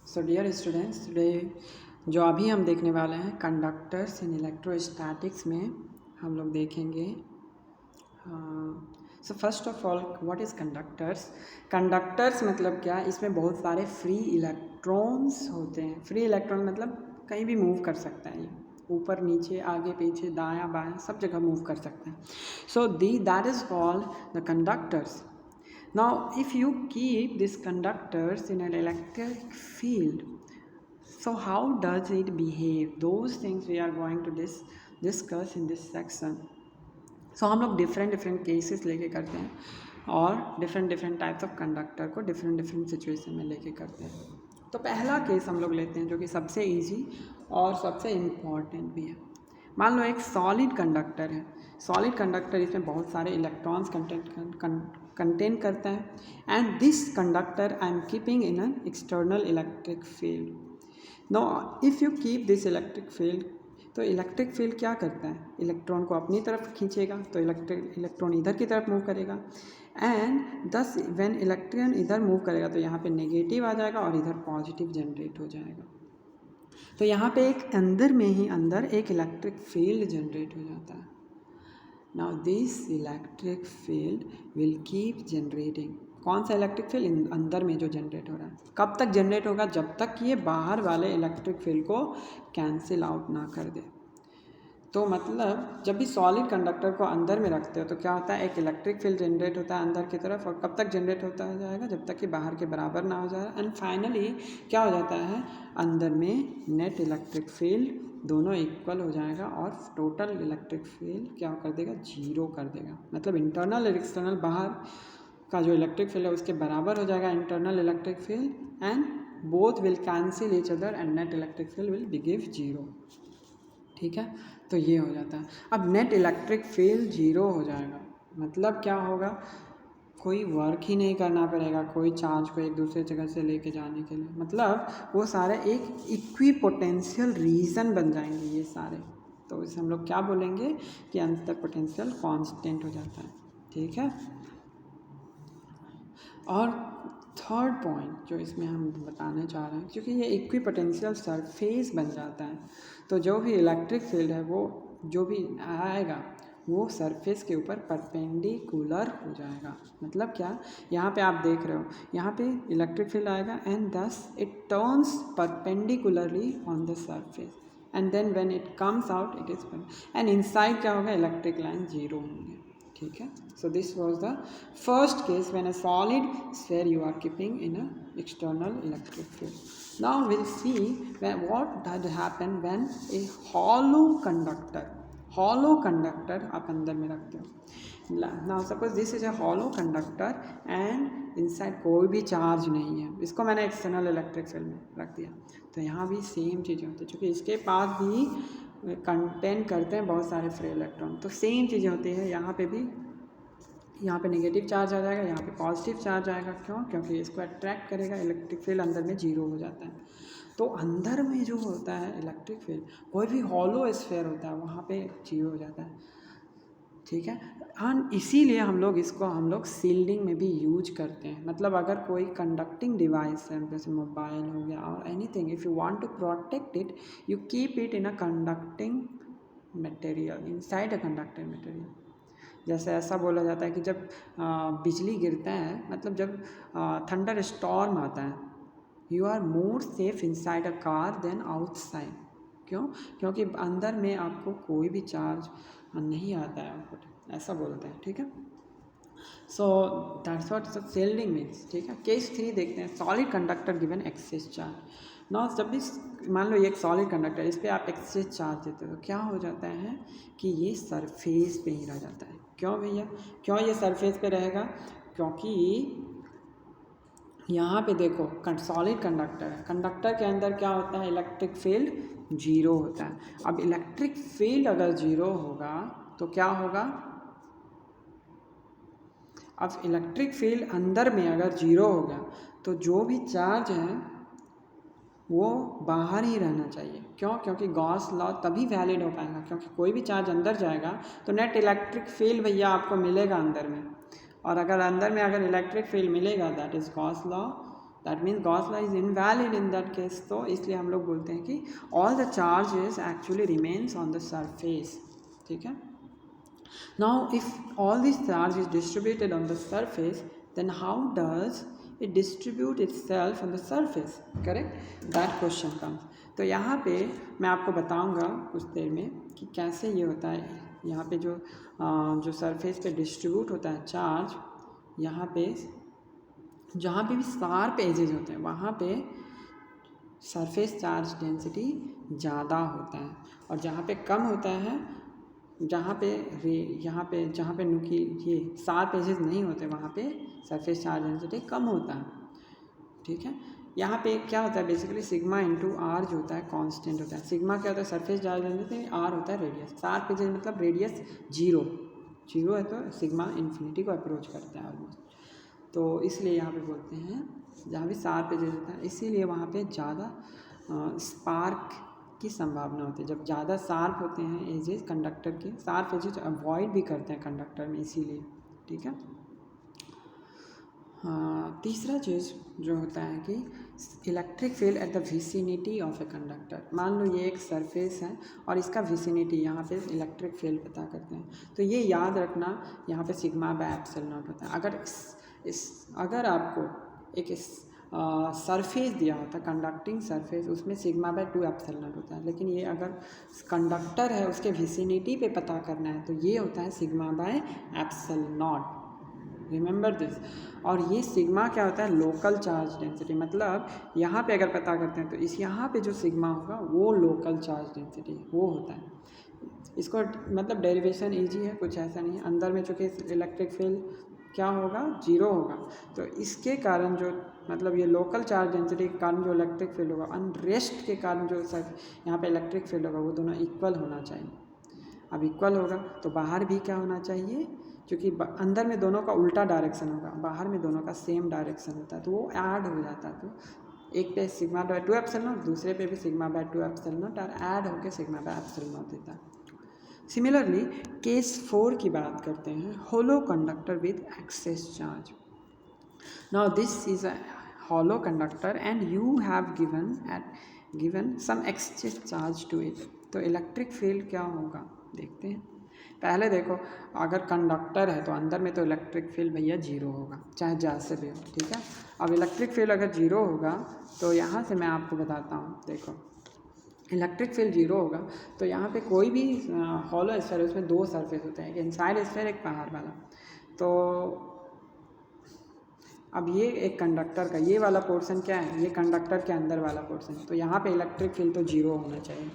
So dear students, today जो अभी हम देखने वाले हैं कंडक्टर्स इन इलेक्ट्रोस्टैटिक्स में हम लोग देखेंगे। So first of all, what is conductors? Conductors मतलब क्या? इसमें बहुत सारे फ्री इलेक्ट्रॉन्स होते हैं। फ्री इलेक्ट्रॉन मतलब कहीं भी मूव कर सकता है, ये ऊपर नीचे आगे पीछे दायां बायां सब जगह मूव कर सकता है। So that is called the conductors. Now, if you keep these conductors in an electric field, so how does it behave? Those things we are going to discuss in this section. So हम लोग different cases लेके करते हैं और different types of conductor को different situation में लेके करते हैं। तो पहला केस हम लोग लेते हैं जो कि सबसे ईजी और सबसे इम्पॉर्टेंट भी है। मान लो एक सॉलिड कंडक्टर है। सॉलिड कंडक्टर इसमें बहुत सारे इलेक्ट्रॉन्स कंटेन करता है and this conductor I am keeping in an external electric field. No, if you keep this electric field, तो इलेक्ट्रिक फील्ड क्या करता है? इलेक्ट्रॉन को अपनी तरफ खींचेगा, तो इलेक्ट्रॉन इधर की तरफ मूव करेगा एंड दस व्हेन इलेक्ट्रॉन इधर मूव करेगा तो यहाँ पे नेगेटिव आ जाएगा और इधर पॉजिटिव जनरेट हो जाएगा। तो यहाँ पे एक अंदर एक इलेक्ट्रिक फील्ड जनरेट हो जाता है। Now this electric field will keep generating. कौन सा इलेक्ट्रिक फील्ड? अंदर में जो जनरेट हो रहा है। कब तक जनरेट होगा? जब तक ये बाहर वाले इलेक्ट्रिक फील्ड को कैंसिल आउट ना कर दे। तो मतलब जब भी सॉलिड कंडक्टर को अंदर में रखते हो तो क्या होता है? एक इलेक्ट्रिक फील्ड जनरेट होता है अंदर की तरफ, और कब तक जनरेट होता जाएगा? जब तक कि बाहर के बराबर ना हो जाए। एंड फाइनली क्या हो जाता है? अंदर में नेट इलेक्ट्रिक फील्ड दोनों इक्वल हो जाएगा और टोटल इलेक्ट्रिक फील्ड क्या कर देगा? जीरो कर देगा। मतलब इंटरनल और एक्सटर्नल बाहर का जो इलेक्ट्रिक फील्ड है उसके बराबर हो जाएगा internal electric field and both will cancel each other and net electric field will be give zero. ठीक है, तो ये हो जाता है। अब नेट इलेक्ट्रिक फील्ड जीरो हो जाएगा मतलब क्या होगा? कोई वर्क ही नहीं करना पड़ेगा, कोई चार्ज को एक दूसरे जगह से लेके जाने के लिए। मतलब वो सारे एक इक्विपोटेंशियल रीजन बन जाएंगे ये सारे। तो इसे हम लोग क्या बोलेंगे कि अंतर पोटेंशियल कांस्टेंट हो जाता है। ठीक है, और थर्ड पॉइंट जो इसमें हम बताने चाह रहे हैं, क्योंकि ये इक्विपोटेंशियल सरफेस बन जाता है तो जो भी इलेक्ट्रिक फील्ड है वो जो भी आएगा वो सरफेस के ऊपर परपेंडिकुलर हो जाएगा। मतलब क्या? यहाँ पे आप देख रहे हो, यहाँ पे इलेक्ट्रिक फील्ड आएगा and thus it turns perpendicularly on the surface and then when it comes out it is and inside क्या होगा? इलेक्ट्रिक लाइन जीरो होंगे। ठीक है, so this was the first case when a solid sphere you are keeping in a external electric field. Now we'll see what does happen when a hollow conductor आप अंदर में रखते हो। Now suppose this is a hollow conductor and inside कोई भी charge नहीं है, इसको मैंने एक्सटर्नल इलेक्ट्रिक फील्ड में रख दिया। तो यहाँ भी सेम चीज़ें होती है, क्योंकि इसके पास भी कंटेन करते हैं बहुत सारे फ्री इलेक्ट्रॉन, तो सेम चीज़ें होती है यहाँ पे भी। यहाँ पे नेगेटिव चार्ज आ जाएगा, यहाँ पे पॉजिटिव चार्ज आएगा। क्यों? क्योंकि इसको अट्रैक्ट करेगा, इलेक्ट्रिक फील्ड अंदर में जीरो हो जाता है। तो अंदर में जो होता है इलेक्ट्रिक फील्ड, कोई भी हॉलो स्फीयर होता है वहाँ पे जीरो हो जाता है। ठीक है, हाँ, इसीलिए हम लोग शील्डिंग में भी यूज करते हैं। मतलब अगर कोई कंडक्टिंग डिवाइस है जैसे मोबाइल हो गया और anything, if you want to protect it you keep it in a conducting material, inside a conducting material. जैसे ऐसा बोला जाता है कि जब बिजली गिरता है, मतलब जब थंडर स्टॉर्म आता है, you are more safe inside a car than outside. क्यों? क्योंकि अंदर में आपको कोई भी चार्ज नहीं आता है, आउटपुट ऐसा बोलते हैं। ठीक है, so that's what shielding means. ठीक है, केस 3 देखते हैं। Solid conductor given excess charge. Now, जब भी मान लो ये एक सॉलिड कंडक्टर, इस पर आप एक्सेस चार्ज देते हो तो क्या हो जाता है कि ये सरफेस पे ही रह जाता है। क्यों भैया? क्यों ये सरफेस पे रहेगा? क्योंकि यहाँ पे देखो सॉलिड कंडक्टर है, कंडक्टर के अंदर क्या होता है? इलेक्ट्रिक फील्ड जीरो होता है। अब इलेक्ट्रिक फील्ड अगर जीरो होगा तो क्या होगा? अब इलेक्ट्रिक फील्ड अंदर में अगर जीरो हो गया तो जो भी चार्ज है वो बाहर ही रहना चाहिए। क्यों? क्योंकि गॉस लॉ तभी वैलिड हो पाएगा, क्योंकि कोई भी चार्ज अंदर जाएगा तो नेट इलेक्ट्रिक फील्ड भैया आपको मिलेगा अंदर में, और अगर अंदर में अगर इलेक्ट्रिक फील्ड मिलेगा that is Gauss law that means Gauss law is invalid in that case. तो इसलिए हम लोग बोलते हैं कि all the charges actually remains on the surface, ठीक है। Now, if all this charge is distributed on the surface, then how does it distribute itself on the surface? Correct? That question comes. तो यहाँ पे मैं आपको बताऊँगा कुछ देर में कि कैसे ये होता है। यहाँ पे जो सरफेस पे डिस्ट्रीब्यूट होता है चार्ज, यहाँ पे जहाँ पे भी शार्प एजेज होते हैं वहाँ पे सरफेस चार्ज डेंसिटी ज़्यादा होता है, और जहाँ पे कम होता है, जहाँ पे नुकी ये शार्प एजेस नहीं होते वहाँ पे सरफेस चार्ज डेंसिटी कम होता है, ठीक है। यहाँ पे क्या होता है बेसिकली सिग्मा इंटू आर जो होता है कांस्टेंट होता है। सिग्मा क्या होता है सरफेस चार्ज डेंसिटी, आर होता है रेडियस। शार्प एजेस मतलब रेडियस जीरो है तो सिग्मा इन्फिनिटी को अप्रोच करता है ऑलमोस्ट। तो इसलिए यहाँ पे बोलते हैं जहाँ भी शार्प एजेस होता है, इसीलिए वहाँ पे ज़्यादा स्पार्क की संभावना होती है। जब ज़्यादा शार्प होते हैं एजेस कंडक्टर के, शार्प एजेस अवॉइड भी करते हैं कंडक्टर में, इसीलिए, ठीक है। हाँ, तीसरा चीज़ जो होता है कि electric field at the vicinity of a conductor. मान लो ये एक सरफेस है और इसका विसिनिटी, यहाँ पे इलेक्ट्रिक फील्ड पता करते हैं। तो ये याद रखना, यहाँ पे सिग्मा बाय एप्सिलॉन नॉट होता है। अगर आपको एक सरफेस दिया होता है कंडक्टिंग सरफेस, उसमें सिग्मा बाय 2 एप्सिलॉन नॉट होता है। लेकिन ये अगर कंडक्टर है उसके विसिनिटी पे पता करना है तो ये होता है sigma by epsilon not. Remember this. और ये सिग्मा क्या होता है लोकल चार्ज डेंसिटी, मतलब यहाँ पे अगर पता करते हैं तो इस यहाँ पे जो सिग्मा होगा वो लोकल चार्ज डेंसिटी वो होता है। इसको मतलब डेरिवेशन इजी है, कुछ ऐसा नहीं है। अंदर में चूँकि इलेक्ट्रिक फील्ड क्या होगा, जीरो होगा, तो इसके कारण जो मतलब ये लोकल चार्ज डेंसिटी के कारण जो इलेक्ट्रिक फील्ड होगा, अनरेस्ट के कारण जो यहाँ पे इलेक्ट्रिक फील्ड होगा, वो दोनों इक्वल होना चाहिए। अब इक्वल होगा तो बाहर भी क्या होना चाहिए, क्योंकि अंदर में दोनों का उल्टा डायरेक्शन होगा, बाहर में दोनों का सेम डायरेक्शन होता है, तो वो ऐड हो जाता है। तो एक पे सिग्मा बाय 2 एप्सिलॉन नॉट, दूसरे पे भी सिग्मा बाय 2 एप्सिलॉन नॉट, और ऐड होकर सिग्मा बाय एप्सिलॉन नॉट देता है। सिमिलरली केस 4 की बात करते हैं, hollow conductor with excess charge. Now this is a hollow conductor and you have given some excess charge to it. तो electric field क्या होगा देखते हैं। पहले देखो, अगर कंडक्टर है तो अंदर में तो इलेक्ट्रिक फील्ड भैया जीरो होगा, चाहे जैसे भी हो, ठीक है। अब इलेक्ट्रिक फील्ड अगर जीरो होगा तो यहाँ से मैं आपको बताता हूँ, देखो इलेक्ट्रिक फील्ड जीरो होगा तो यहाँ पे कोई भी हॉलो स्फीयर है उसमें 2 सरफेस होते हैं, एक इनसाइड स्फीयर एक बाहर वाला। तो अब ये एक कंडक्टर का ये वाला पोर्शन क्या है, ये कंडक्टर के अंदर वाला पोर्शन, तो यहाँ पे इलेक्ट्रिक फील्ड तो जीरो होना चाहिए,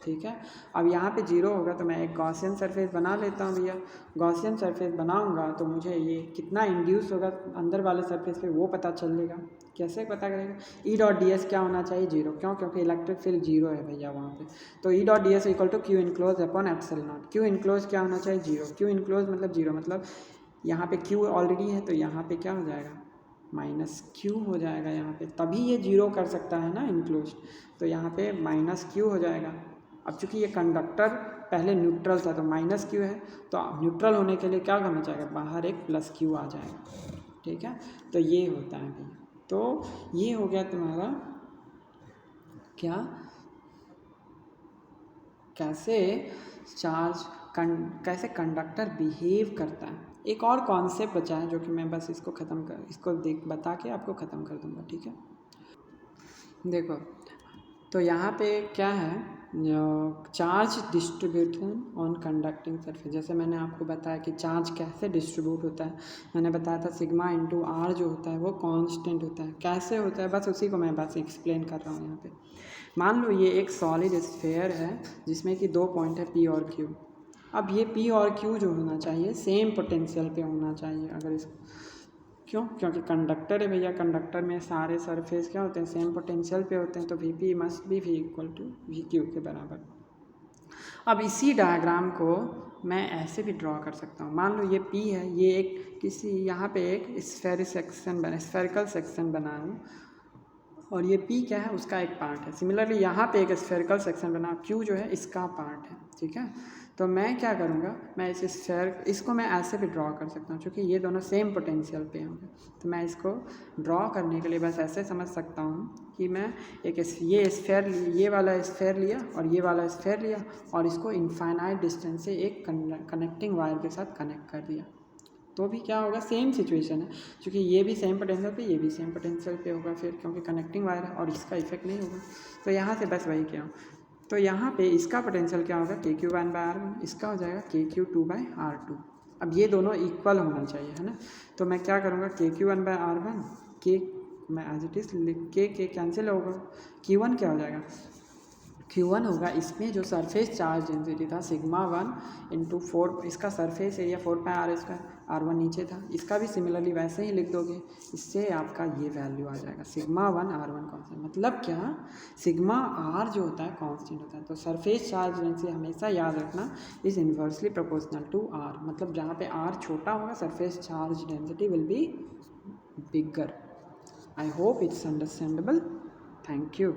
ठीक है। अब यहाँ पे जीरो होगा तो मैं एक गॉसियन सरफेस बना लेता हूँ भैया। गॉसियन सरफेस बनाऊँगा तो मुझे ये कितना इंड्यूस होगा अंदर वाले सरफेस पे वो पता चलेगा। कैसे पता करेगा, ई डॉट डी एस क्या होना चाहिए, जीरो। क्यों, क्योंकि इलेक्ट्रिक फील्ड जीरो है भैया वहाँ पे। तो E dot D S equal to Q enclose upon epsilon naught. Q enclose क्या होना चाहिए, जीरो। क्यू इनक्लोज मतलब जीरो, मतलब यहाँ पे क्यू ऑलरेडी है तो यहाँ पे क्या हो जाएगा, माइनस क्यू हो जाएगा यहाँ पे, तभी ये जीरो कर सकता है ना इनक्लोज। तो यहाँ पे माइनस क्यू हो जाएगा। अब चूँकि ये कंडक्टर पहले न्यूट्रल था तो माइनस क्यू है, तो न्यूट्रल होने के लिए क्या करना चाहिए, बाहर एक प्लस क्यू आ जाएगा, ठीक है। तो ये होता है भैया। तो ये हो गया तुम्हारा क्या, कैसे कंडक्टर बिहेव करता है। एक और कॉन्सेप्ट बचा है जो कि मैं बस इसको बता के आपको ख़त्म कर दूँगा, ठीक है। देखो तो यहाँ पे क्या है, charge distribution on conducting surface. जैसे मैंने आपको बताया कि चार्ज कैसे डिस्ट्रीब्यूट होता है, मैंने बताया था सिग्मा इंटू आर जो होता है वो कांस्टेंट होता है। कैसे होता है बस उसी को मैं बस एक्सप्लेन कर रहा हूँ यहाँ पे। मान लो ये एक सॉलिड स्फीयर है जिसमें कि 2 पॉइंट है पी और क्यू। अब ये पी और क्यू जो होना चाहिए सेम पोटेंशियल पे होना चाहिए। अगर इसको क्यों, क्योंकि कंडक्टर है भैया, कंडक्टर में सारे सरफेस क्या होते हैं, सेम पोटेंशियल पे होते हैं, तो V P must be V equal to V Q के बराबर। अब इसी डायग्राम को मैं ऐसे भी ड्रॉ कर सकता हूँ। मान लो ये पी है, ये एक किसी यहाँ पे एक स्फेरिकल सेक्शन बना लूँ, और ये P क्या है, उसका एक पार्ट है। सिमिलरली यहाँ पे एक स्फेरिकल सेक्शन बना, Q जो है इसका पार्ट है, ठीक है। तो मैं क्या करूँगा, मैं इस स्फेयर इसको मैं ऐसे भी ड्रॉ कर सकता हूँ, क्योंकि ये दोनों सेम पोटेंशियल पे होंगे। तो मैं इसको ड्रॉ करने के लिए बस ऐसे समझ सकता हूँ कि मैं ये स्फेयर, ये वाला स्फेयर लिया और ये वाला स्फेयर लिया और इसको इनफाइनाइट डिस्टेंस से एक कनेक्टिंग वायर के साथ कनेक्ट कर दिया। तो भी क्या होगा, सेम सिचुएशन है, क्योंकि ये भी सेम पोटेंशियल पे, ये भी सेम पोटेंशियल पे होगा फिर, क्योंकि कनेक्टिंग वायर है और इसका इफेक्ट नहीं होगा। तो यहाँ से बस वही क्या, तो यहाँ पे इसका पोटेंशियल क्या होगा, KQ1/R1, इसका हो जाएगा KQ2/R2। अब ये दोनों इक्वल होना चाहिए, है ना। तो मैं क्या करूँगा, KQ1/R1, के मैं एज इट इज़ लिख के कैंसिल होगा, Q1 क्या हो जाएगा, Q1 होगा, इसमें जो सरफेस चार्ज डेंसिटी था σ1 इंटू 4, इसका सरफेस एरिया 4πr², R1 नीचे था, इसका भी सिमिलरली वैसे ही लिख दोगे, इससे आपका ये वैल्यू आ जाएगा σ1 R1 कांस्टेंट। मतलब क्या, σr जो होता है कांस्टेंट होता है। तो सरफेस चार्ज डेंसिटी हमेशा याद रखना is inversely proportional to R, मतलब जहाँ पे R छोटा होगा surface charge density will be bigger. I hope it's understandable. Thank you.